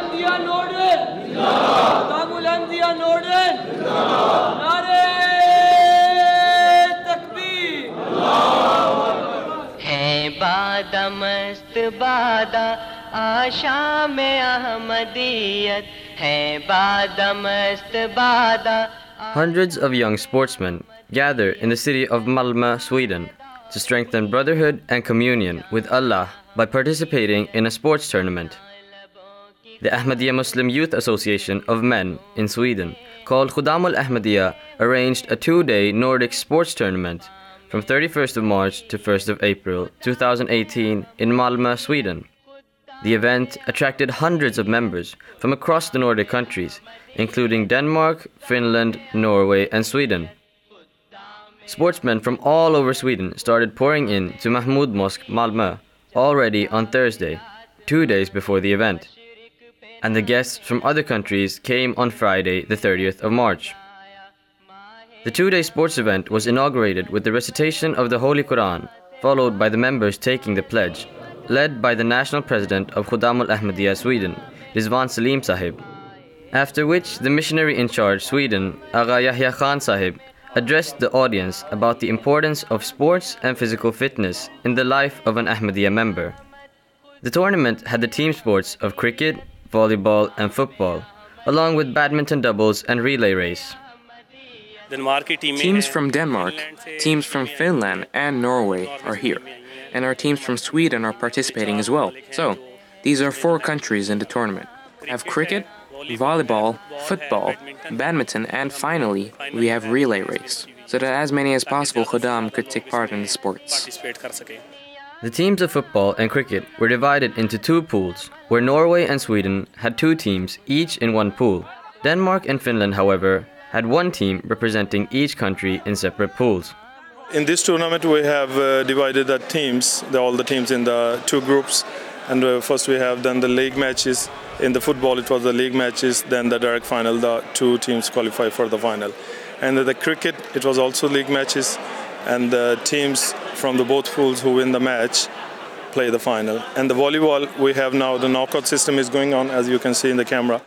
Nordic! Nordic! Nare Takbir! Hai bada mast bada आशा में अहमदियत है bada mast bada. Hundreds of young sportsmen gather in the city of Malmö, Sweden, to strengthen brotherhood and communion with Allah by participating in a sports tournament. The Ahmadiyya Muslim Youth Association of Men in Sweden, called Khudam al-Ahmadiyya, arranged a 2-day Nordic sports tournament from 31st of March to 1st of April 2018 in Malmö, Sweden. The event attracted hundreds of members from across the Nordic countries, including Denmark, Finland, Norway and Sweden. Sportsmen from all over Sweden started pouring in to Mahmud Mosque, Malmö, already on Thursday, 2 days before the event. And the guests from other countries came on Friday, the 30th of March. The 2-day sports event was inaugurated with the recitation of the Holy Quran, followed by the members taking the pledge, led by the national president of Khudam al-Ahmadiyya Sweden, Rizwan Salim Sahib. After which the missionary in charge Sweden, Agha Yahya Khan Sahib, addressed the audience about the importance of sports and physical fitness in the life of an Ahmadiyya member. The tournament had the team sports of cricket, volleyball and football, along with badminton doubles and relay race. Teams from Denmark, teams from Finland and Norway are here, and our teams from Sweden are participating as well. So, these are 4 countries in the tournament. We have cricket, volleyball, football, badminton, and finally, we have relay race, so that as many as possible Khuddam could take part in the sports. The teams of football and cricket were divided into 2 pools, where Norway and Sweden had 2 teams, each in 1 pool. Denmark and Finland, however, had 1 team representing each country in separate pools. In this tournament we have divided the teams, all the teams in the 2 groups. And first we have done the league matches. In the football it was the league matches, then the direct final, the 2 teams qualify for the final. And the cricket, it was also league matches, and the teams from the both pools who win the match play the final. And the volleyball, we have now the knockout system is going on, as you can see in the camera.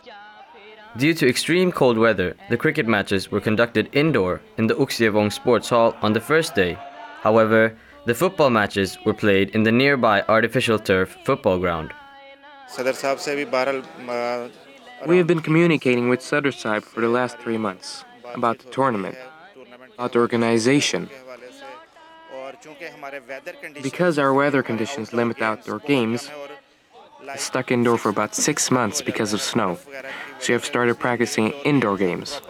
Due to extreme cold weather, the cricket matches were conducted indoor in the Uxjevong Sports Hall on the first day. However, the football matches were played in the nearby artificial turf football ground. We have been communicating with Sadr Sahib for the last 3 months about the tournament, about the organization. Because our weather conditions limit outdoor games, I stuck indoor for about 6 months because of snow, so we have started practicing indoor games.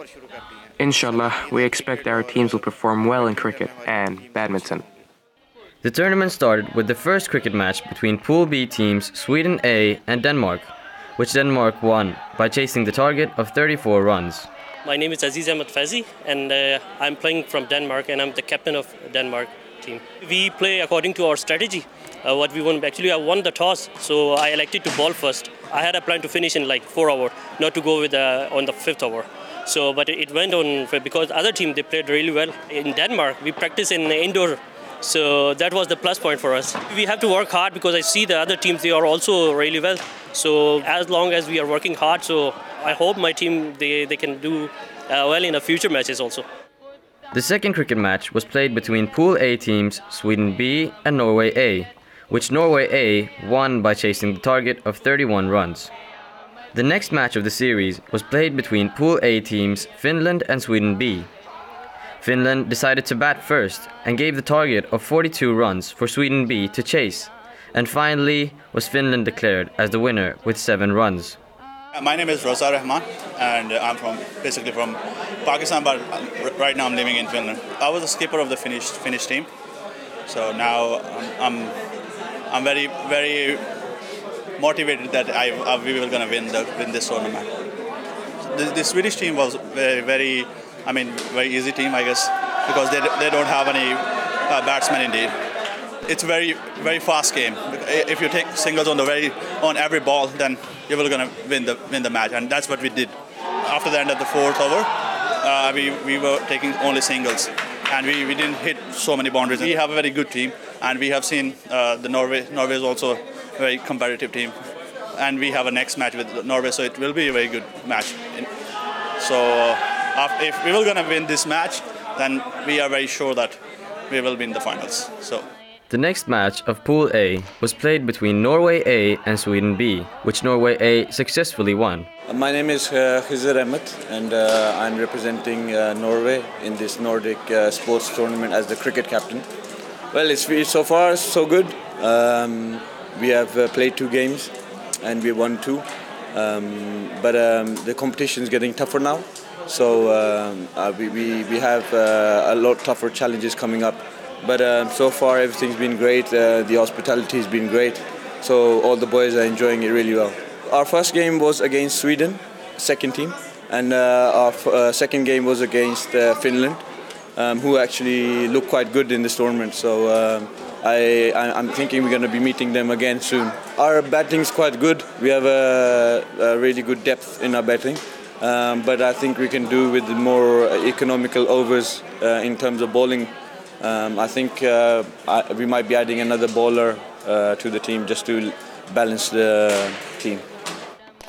Inshallah, we expect our teams will perform well in cricket and badminton. The tournament started with the first cricket match between Pool B teams Sweden A and Denmark, which Denmark won by chasing the target of 34 runs. My name is Aziz Ahmed Fazi, and I'm playing from Denmark, and I'm the captain of Denmark team. We play according to our strategy. What we won, actually I won the toss, so I elected to bowl first. I had a plan to finish in like 4 hours, not to go with on the 5th hour. So, but it went on because other team, they played really well. In Denmark, we practice in indoor, so that was the plus point for us. We have to work hard because I see the other teams, they are also really well. So as long as we are working hard, so I hope my team, they can do well in the future matches also. The second cricket match was played between Pool A teams Sweden B and Norway A, which Norway A won by chasing the target of 31 runs. The next match of the series was played between Pool A teams Finland and Sweden B. Finland decided to bat first and gave the target of 42 runs for Sweden B to chase, and finally was Finland declared as the winner with 7 runs. My name is Rosa Rahman, and I'm basically from Pakistan, but right now I'm living in Finland. I was the skipper of the Finnish team, so now I'm very motivated that we were going to win this tournament. The Swedish team was very easy team, I guess, because they don't have any batsmen indeed. It's a very fast game. If you take singles on every ball, then you're going to win the match, and that's what we did. After the end of the 4th over, we were taking only singles, and we didn't hit so many boundaries. We have a very good team, and we have seen the Norway is also a very competitive team. and we have a next match with Norway, so it will be a very good match. So if we were gonna win this match, then we are very sure that we will win the finals. So. The next match of Pool A was played between Norway A and Sweden B, which Norway A successfully won. My name is Khizr Ahmed, and I'm representing Norway in this Nordic sports tournament as the cricket captain. Well, it's so far so good. We have played 2 games and we won 2. But the competition is getting tougher now, so we have a lot tougher challenges coming up. But so far everything's been great. The hospitality has been great, so all the boys are enjoying it really well. Our first game was against Sweden, second team, and our second game was against Finland, who actually look quite good in this tournament. So I'm thinking we're going to be meeting them again soon. Our batting is quite good. We have a really good depth in our batting, but I think we can do with more economical overs in terms of bowling. I think we might be adding another bowler to the team just to balance the team.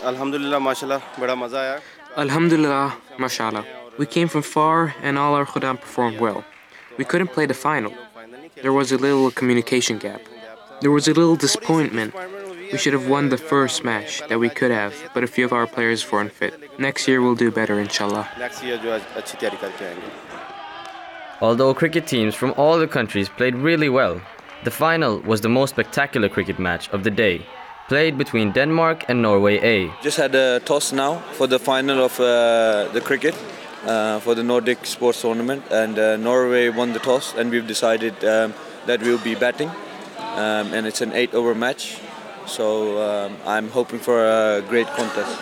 Alhamdulillah, mashallah, bada maza aaya. Alhamdulillah, mashallah. We came from far and all our khuddam performed well. We couldn't play the final. There was a little communication gap. There was a little disappointment. We should have won the first match that we could have, but a few of our players weren't fit. Next year we'll do better, inshallah. Next year jo achhi tayari karke aayenge. Although cricket teams from all the countries played really well, the final was the most spectacular cricket match of the day, played between Denmark and Norway A. Just had a toss now for the final of the cricket for the Nordic sports tournament, and Norway won the toss, and we've decided that we'll be batting, and it's an 8-over match, so I'm hoping for a great contest.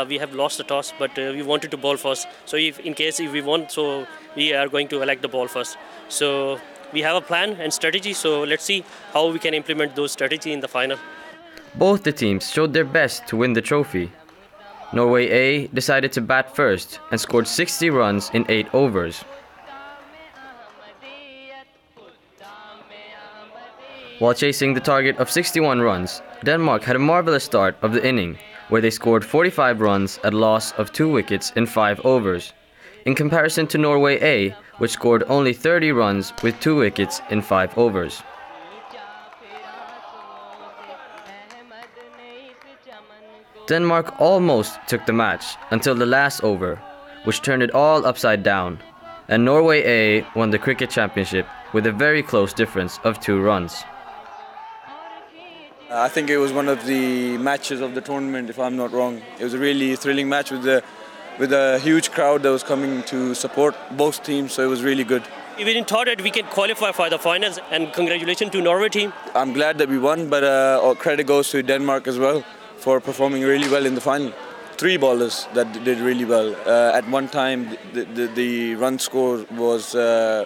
We have lost the toss, but we wanted to bowl first. So if we won, so we are going to elect the ball first. So we have a plan and strategy, so let's see how we can implement those strategy in the final. Both the teams showed their best to win the trophy. Norway A decided to bat first and scored 60 runs in 8 overs. While chasing the target of 61 runs, Denmark had a marvelous start of the inning, where they scored 45 runs at a loss of 2 wickets in 5 overs, in comparison to Norway A, which scored only 30 runs with 2 wickets in 5 overs. Denmark almost took the match until the last over, which turned it all upside down, and Norway A won the cricket championship with a very close difference of 2 runs. I think it was one of the matches of the tournament, if I'm not wrong. It was a really thrilling match with a huge crowd that was coming to support both teams, so it was really good. We didn't thought that we can qualify for the finals, and congratulations to Norway team. I'm glad that we won, but all credit goes to Denmark as well for performing really well in the final. 3 bowlers that did really well. At one time, the run score was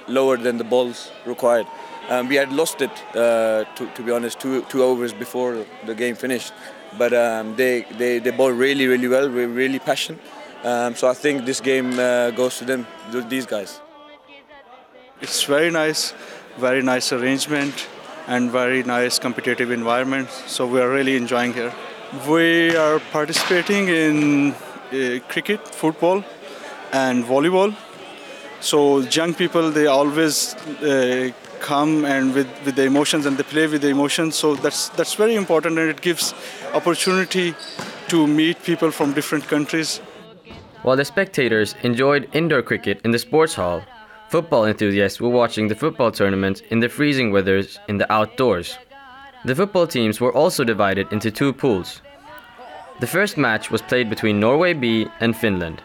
lower than the balls required. We had lost it, to be honest, two overs before the game finished. But they bowled really, really well. We're really passionate. So I think this game goes to them, these guys. It's very nice arrangement, and very nice competitive environment. So we are really enjoying here. We are participating in cricket, football, and volleyball. So young people, they always come and with the emotions, and they play with the emotions. So that's very important, and it gives opportunity to meet people from different countries. While the spectators enjoyed indoor cricket in the sports hall, football enthusiasts were watching the football tournament in the freezing weathers in the outdoors. The football teams were also divided into 2 pools. The first match was played between Norway B and Finland,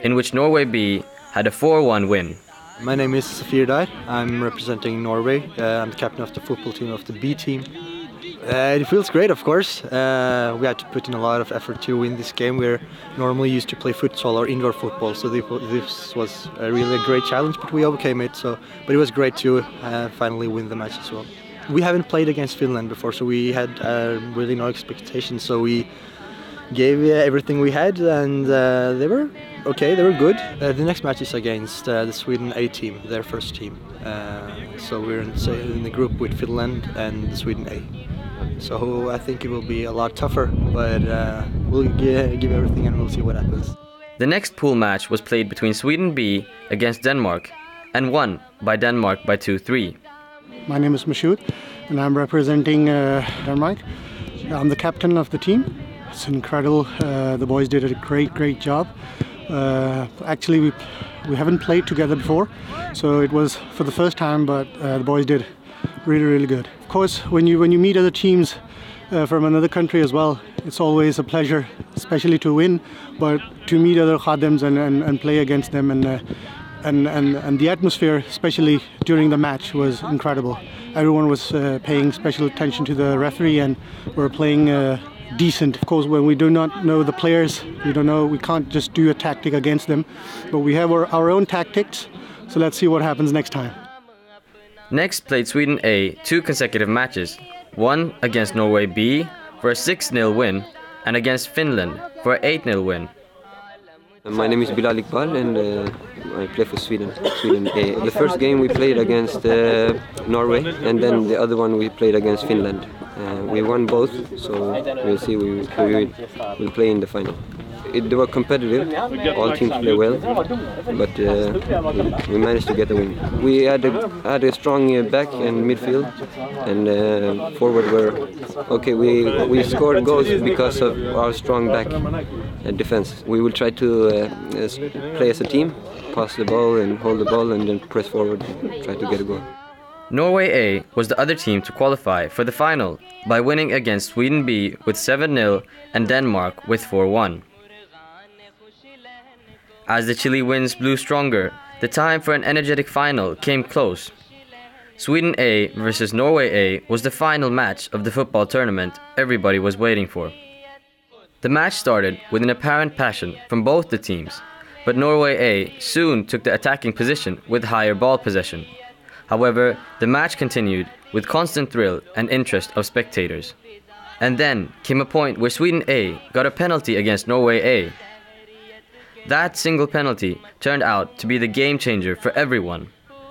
in which Norway B had a 4-1 win. My name is Safir Dar. I'm representing Norway. I'm the captain of the football team of the B team. It feels great, of course. We had to put in a lot of effort to win this game. We're normally used to play futsal or indoor football, so this was really a great challenge, but we overcame it. But it was great to finally win the match as well. We haven't played against Finland before, so we had really no expectations. So we gave everything we had, and they were okay. They were good. The next match is against the Sweden A team, their first team. So we're in the group with Finland and the Sweden A. So I think it will be a lot tougher, but we'll give everything and we'll see what happens. The next pool match was played between Sweden B against Denmark and won by Denmark by 2-3. My name is Mashoud and I'm representing Denmark. I'm the captain of the team. It's incredible. The boys did a great job. Actually, we haven't played together before, so it was for the first time, but the boys did really good. Of course, when you meet other teams from another country as well, it's always a pleasure, especially to win, but to meet other khadims and play against them, and the atmosphere, especially during the match, was incredible. Everyone was paying special attention to the referee, and we're playing decent. Of course, when we do not know the players, we can't just do a tactic against them, but we have our own tactics, so let's see what happens next time. Next played Sweden A 2 consecutive matches, one against Norway B for a 6-0 win and against Finland for an 8-0 win. My name is Bilal Iqbal and I play for Sweden A. The first game we played against Norway, and then the other one we played against Finland. We won both, so we'll see who will play in the final. They were competitive, all teams play well, but we managed to get a win. We had a strong back and midfield, and forward were okay. We scored goals because of our strong back and defense. We will try to play as a team, pass the ball and hold the ball, and then press forward and try to get a goal. Norway A was the other team to qualify for the final by winning against Sweden B with 7-0 and Denmark with 4-1. As the chilly winds blew stronger, the time for an energetic final came close. Sweden A versus Norway A was the final match of the football tournament everybody was waiting for. The match started with an apparent passion from both the teams, but Norway A soon took the attacking position with higher ball possession. However, the match continued with constant thrill and interest of spectators. And then came a point where Sweden A got a penalty against Norway A. That single penalty turned out to be the game changer for everyone.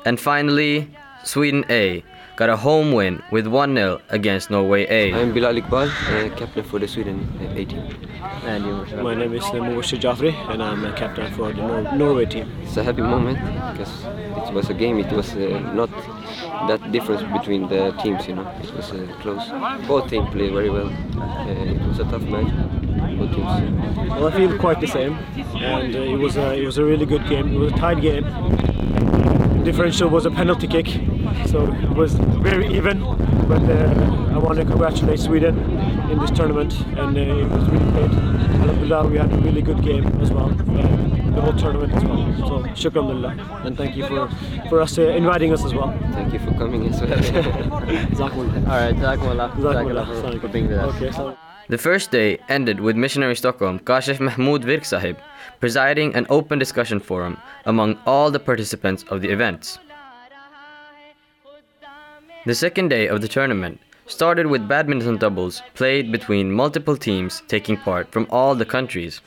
And finally, Sweden A got a home win with 1-0 against Norway A. I'm Bilal Iqbal, captain for the Sweden A team. And my name is Mubashir Jafri and I'm a captain for the Norway team. It's a happy moment because it was a game. It was not that difference between the teams, It was close. Both teams played very well. It was a tough match. Both teams. Well, I feel quite the same, and it was a really good game. It was a tight game. The differential was a penalty kick, so it was very even. But I want to congratulate Sweden in this tournament, and it was really great. Alhamdulillah, we had a really good game as well, the whole tournament as well. So shukran lillah, and thank you for us inviting us as well. Thank you for coming as well. Alright, Jazakumullah for being with us. Okay, so. The first day ended with Missionary Stockholm Kashif Mahmoud Virk Sahib presiding an open discussion forum among all the participants of the events. The second day of the tournament started with badminton doubles played between multiple teams taking part from all the countries.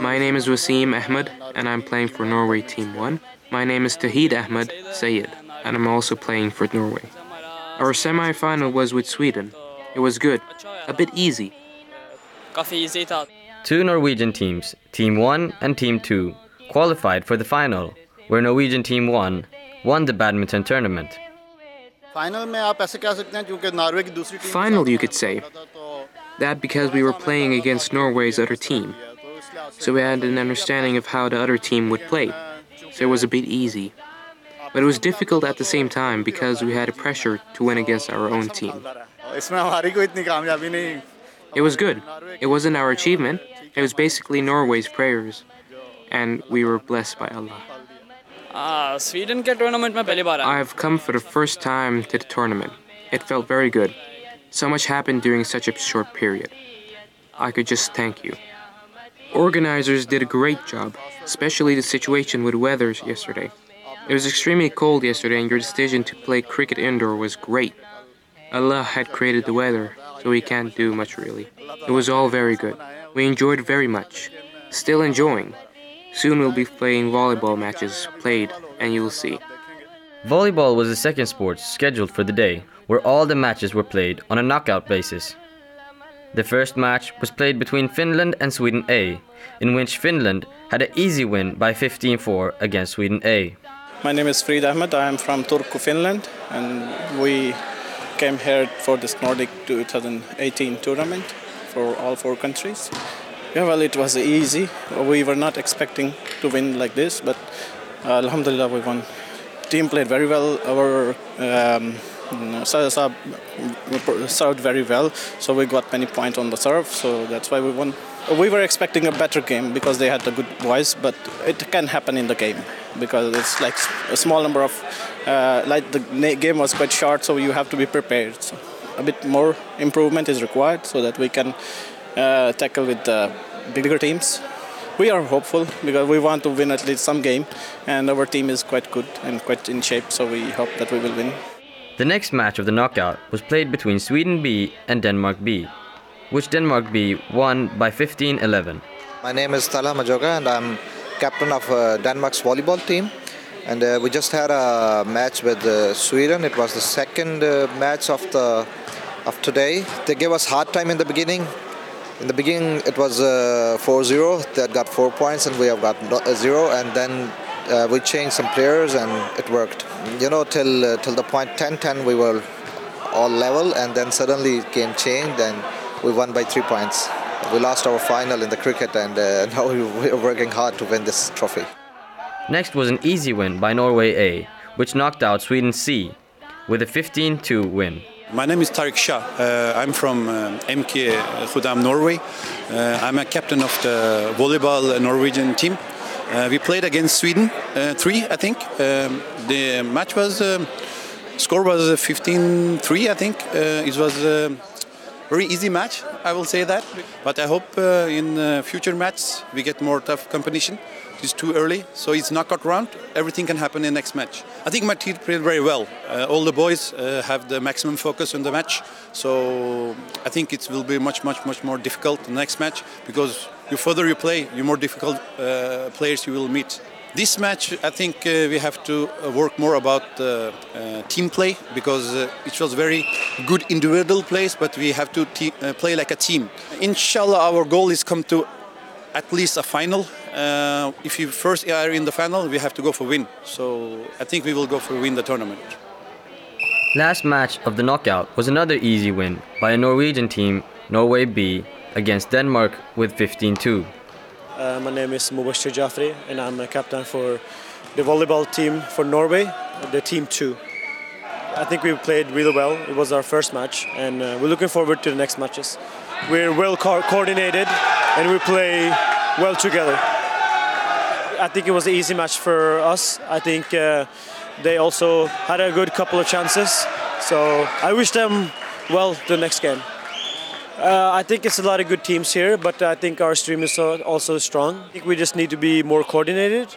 My name is Wasim Ahmed and I'm playing for Norway Team 1. My name is Tahid Ahmed Sayed and I'm also playing for Norway. Our semi-final was with Sweden. It was good, a bit easy. Two Norwegian teams, Team 1 and Team 2, qualified for the final, where Norwegian Team 1 won the badminton tournament. Final, you could say. That because we were playing against Norway's other team. So we had an understanding of how the other team would play. So it was a bit easy. But it was difficult at the same time because we had a pressure to win against our own team. It was good. It wasn't our achievement. It was basically Norway's prayers. And we were blessed by Allah. I've come for the first time to the tournament. It felt very good. So much happened during such a short period. I could just thank you. Organizers did a great job, especially the situation with weather yesterday. It was extremely cold yesterday and your decision to play cricket indoor was great. Allah had created the weather, so we can't do much really. It was all very good. We enjoyed very much. Still enjoying. Soon we'll be playing volleyball matches played, and you'll see. Volleyball was the second sport scheduled for the day, where all the matches were played on a knockout basis. The first match was played between Finland and Sweden A, in which Finland had an easy win by 15-4 against Sweden A. My name is Frid Ahmed. I am from Turku, Finland, and we came here for this Nordic 2018 tournament for all 4 countries. Yeah, well, it was easy. We were not expecting to win like this, but alhamdulillah, we won. Team played very well. Our served very well, so we got many points on the serve, so that's why we won. We were expecting a better game because they had a good voice, but it can happen in the game because it's like a small number of like the game was quite short, so you have to be prepared. So a bit more improvement is required so that we can tackle with the bigger teams. We are hopeful because we want to win at least some game, and our team is quite good and quite in shape, so we hope that we will win. The next match of the knockout was played between Sweden B and Denmark B, which Denmark B won by 15-11. My name is Talha Majoga and I'm captain of Denmark's volleyball team. And we just had a match with Sweden. It was the second match of today. They gave us hard time in the beginning. In the beginning it was 4-0. They got 4 points and we have got 0. And then we changed some players and it worked. You know, till the point 10-10 we were all level, and then suddenly it game changed and we won by 3 points. We lost our final in the cricket, and now we're working hard to win this trophy. Next was an easy win by Norway A, which knocked out Sweden C with a 15-2 win. My name is Tariq Shah. I'm from MK Khudam, Norway. I'm a captain of the volleyball Norwegian team. We played against Sweden 3, I think. The match was score was 15-3, I think. It was a very easy match, I will say that. But I hope in future matches we get more tough competition. It's too early, so it's knockout round. Everything can happen in the next match. I think my team played very well. All the boys have the maximum focus on the match, so I think it will be much more difficult the next match, because the further you play, the more difficult players you will meet. This match, I think we have to work more about team play, because it was very good individual plays, but we have to play like a team. Inshallah, our goal is come to at least a final. If you first are in the final, we have to go for win. So I think we will go for win the tournament. Last match of the knockout was another easy win by a Norwegian team, Norway B, against Denmark with 15-2. My name is Mubashir Jafri and I'm a captain for the volleyball team for Norway, the team 2. I think we played really well. It was our first match and we're looking forward to the next matches. We're well coordinated and we play well together. I think it was an easy match for us. I think they also had a good couple of chances. So I wish them well the next game. I think it's a lot of good teams here, but I think our stream is also strong. I think we just need to be more coordinated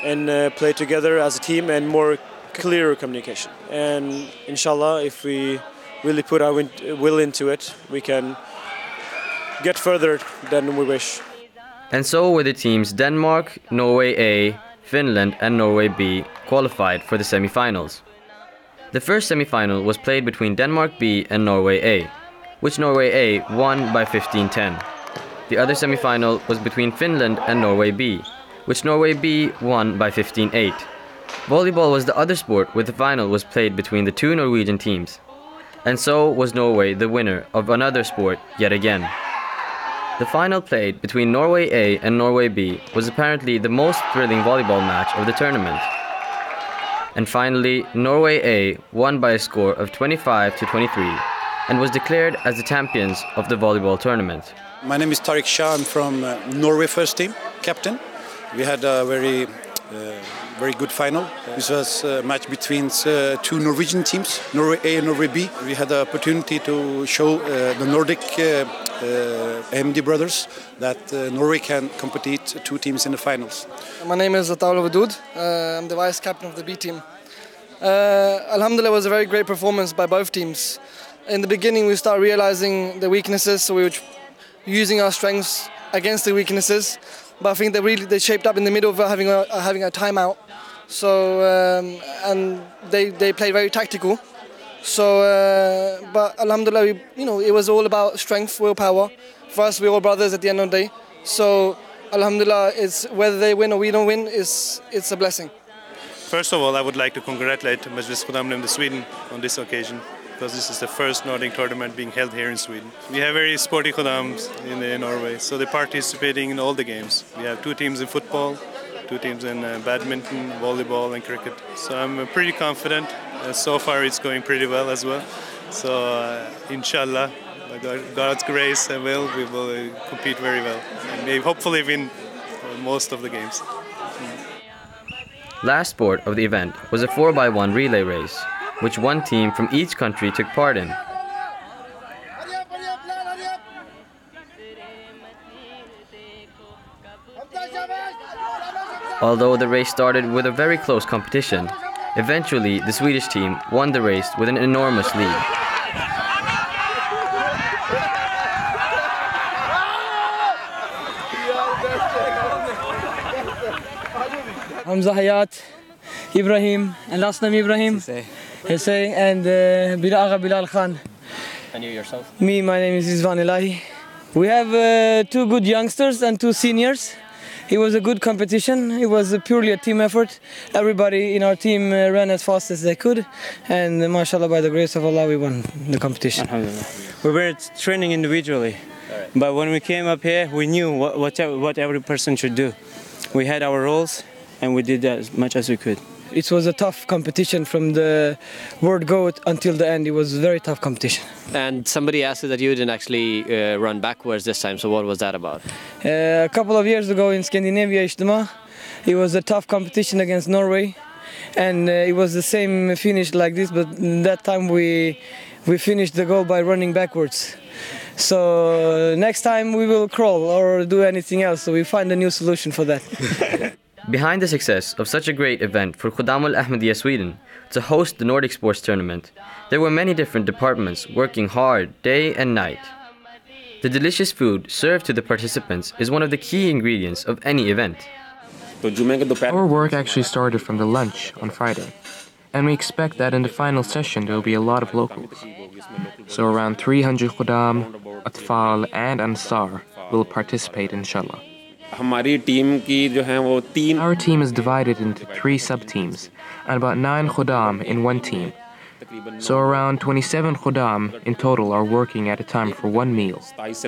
and play together as a team and more clear communication. And inshallah, if we really put our will into it, we can get further than we wish. And so were the teams Denmark, Norway A, Finland and Norway B qualified for the semi-finals. The first semi-final was played between Denmark B and Norway A, which Norway A won by 15-10. The other semi-final was between Finland and Norway B, which Norway B won by 15-8. Volleyball was the other sport where the final was played between the 2 Norwegian teams. And so was Norway the winner of another sport yet again. The final played between Norway A and Norway B was apparently the most thrilling volleyball match of the tournament. And finally, Norway A won by a score of 25-23 and was declared as the champions of the volleyball tournament. My name is Tariq Shah. I'm from Norway first team, captain. We had a very good final. This was a match between 2 Norwegian teams, Norway A and Norway B. We had the opportunity to show the Nordic AMD brothers that Norway can compete 2 teams in the finals. My name is Ataul Wadoud. I'm the vice captain of the B team. Alhamdulillah, it was a very great performance by both teams. In the beginning, we started realizing the weaknesses, so we were using our strengths against the weaknesses. But I think they shaped up in the middle of having a timeout. So and they played very tactical, So, but Alhamdulillah, it was all about strength, willpower. For us, we're all brothers at the end of the day. So, Alhamdulillah, it's whether they win or we don't win, it's a blessing. First of all, I would like to congratulate Majlis Khudam in Sweden on this occasion, because this is the first Nordic tournament being held here in Sweden. We have very sporty Khudams in Norway, so they're participating in all the games. We have 2 teams in football, 2 teams in badminton, volleyball and cricket. So I'm pretty confident. So far it's going pretty well as well. So inshallah, by God's grace and will, we will compete very well and maybe hopefully win most of the games. Last sport of the event was a 4x1 relay race, which one team from each country took part in. Although the race started with a very close competition, eventually the Swedish team won the race with an enormous lead. Hamza Hayat, Ibrahim, and last name Ibrahim, Hussein, and Bilal Khan. And you yourself? Me, my name is Izvan Elahi. We have 2 good youngsters and 2 seniors. It was a good competition. It was purely a team effort. Everybody in our team ran as fast as they could, and mashallah, by the grace of Allah, we won the competition. Alhamdulillah. We were training individually, but when we came up here, we knew what every person should do. We had our roles, and we did as much as we could. It was a tough competition from the word go until the end. It was a very tough competition. And somebody asked us that you didn't actually run backwards this time, so what was that about? A couple of years ago in Scandinavia, Ijtima, it was a tough competition against Norway, and it was the same finish like this, but that time we finished the goal by running backwards. So next time we will crawl or do anything else, so we find a new solution for that. Behind the success of such a great event for Khudam al-Ahmadiyya Sweden to host the Nordic sports tournament, there were many different departments working hard day and night. The delicious food served to the participants is one of the key ingredients of any event. Our work actually started from the lunch on Friday, and we expect that in the final session there will be a lot of locals. So around 300 Khudam, Atfal and Ansar will participate inshallah. Our team is divided into 3 sub-teams and about 9 Khudam in one team. So around 27 Khudam in total are working at a time for one meal. This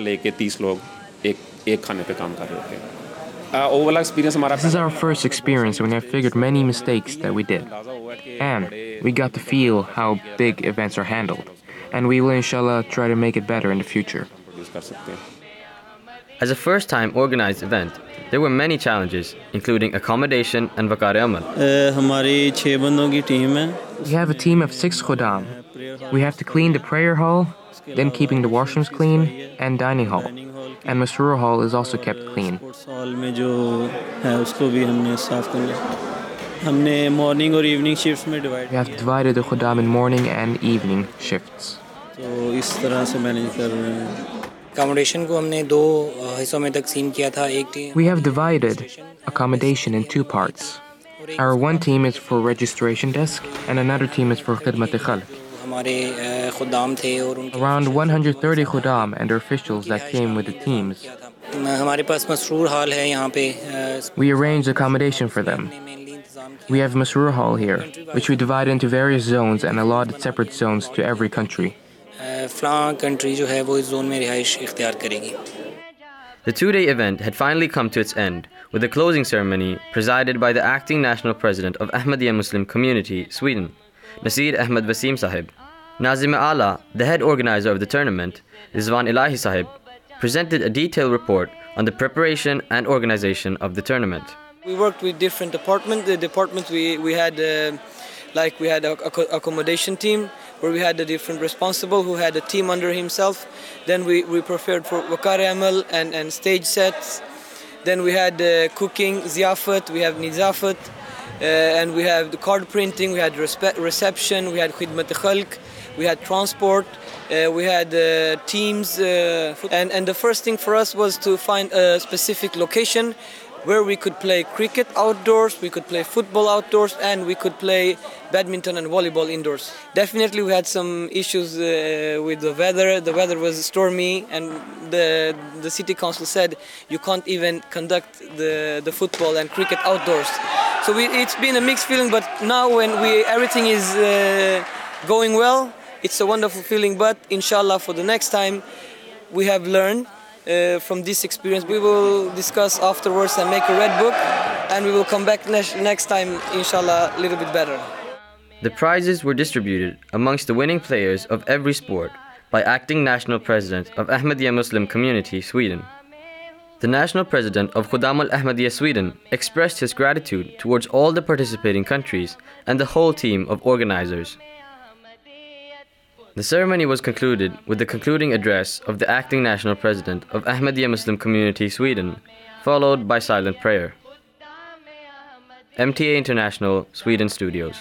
is our first experience and we have figured many mistakes that we did. And we got to feel how big events are handled. And we will inshallah try to make it better in the future. As a first-time organized event, there were many challenges, including accommodation and vakar amal. We have a team of 6 Khudam. We have to clean the prayer hall, then keeping the washrooms clean, and dining hall. And Masroor hall is also kept clean. We have divided the Khudam in morning and evening shifts. We have divided accommodation in 2 parts. Our one team is for registration desk and another team is for khidmat khalq. Around 130 Khudam and their officials that came with the teams. We arranged accommodation for them. We have Masroor Hall here, which we divide into various zones and allotted separate zones to every country. The 2-day event had finally come to its end with a closing ceremony presided by the acting national president of Ahmadiyya Muslim Community, Sweden, Nasir Ahmed Wasim Sahib. Nazim Ala, the head organizer of the tournament, Izvan Elahi Sahib, presented a detailed report on the preparation and organization of the tournament. We worked with different departments. The departments we had a accommodation team where we had a different responsible who had a team under himself. Then we prepared for vakar amal and stage sets. Then we had cooking, ziyafat, we have nizafat, and we have the card printing, we had reception, we had khidmat khalq, we had transport, we had teams. And the first thing for us was to find a specific location where we could play cricket outdoors, we could play football outdoors, and we could play badminton and volleyball indoors. Definitely we had some issues with the weather. The weather was stormy, and the city council said you can't even conduct the football and cricket outdoors. So it's been a mixed feeling, but now when everything is going well, it's a wonderful feeling. But inshallah, for the next time, we have learned from this experience. We will discuss afterwards and make a red book, and we will come back next time, inshallah, a little bit better. The prizes were distributed amongst the winning players of every sport by acting national president of Ahmadiyya Muslim Community, Sweden. The national president of Khuddam al-Ahmadiyya Sweden expressed his gratitude towards all the participating countries and the whole team of organizers. The ceremony was concluded with the concluding address of the acting national president of Ahmadiyya Muslim Community, Sweden, followed by silent prayer. MTA International, Sweden Studios.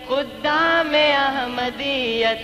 खुदा में अहमदियत